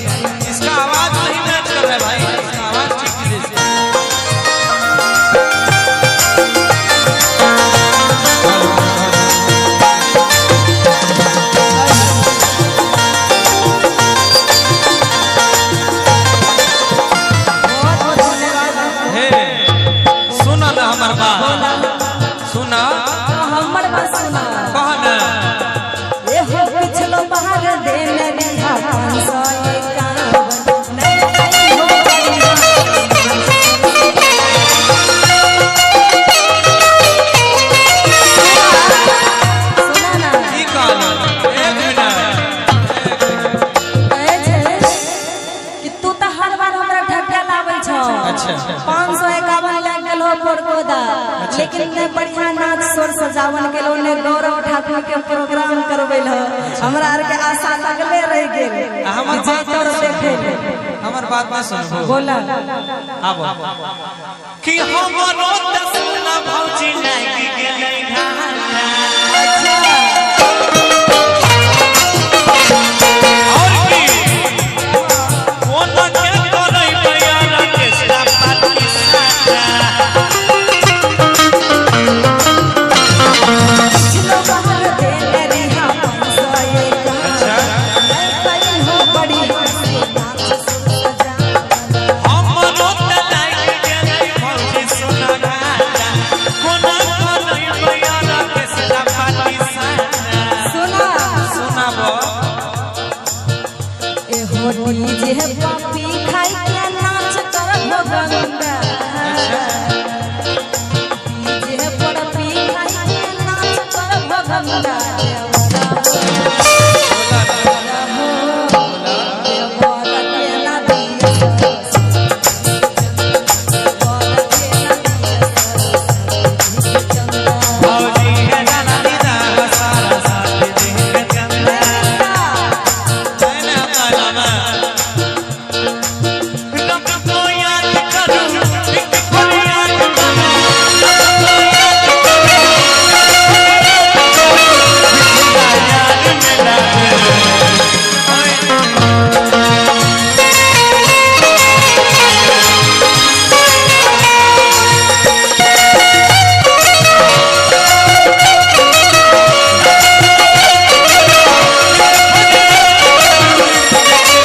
इसका आवाज नहीं मैच कर रहा है भाई, इसका आवाज ठीक से सुना ना हमार बात, सुना हमर बात सुना कहा ना ए हो पिछलो बाहर दे मेरी हाथ सो नहीं हो सुना ना की कहना एक मिनट कि तू तो हर बार हमरा ठक्का लावै छ। अच्छा 551 लाख गेल हो पोरकोदा, लेकिन ने बढ़िया नाच स्वर सजावन के लो ने गौरव ठाकुर के प्रोग्राम करबैल ह। हमरा आर के आशा लगले रह गेल हमर जे तोर देखे हमर बात में सुन बोला आबो कि हमरो दसना भौजी लागी गेलै घाटा और की कोना के करै बयाना के सापाती साटा पिछलो बाहर दे मेरी हाथ सो अच्छा नहीं हो बड़ी नाच स्वर सजा हमरो त लागी गेलै भौजी सोना घाटा कोना करै बयाना के सापाती साटा सुना सुनाबो ए हो डीजे पापी खाई के नाच करब गंगा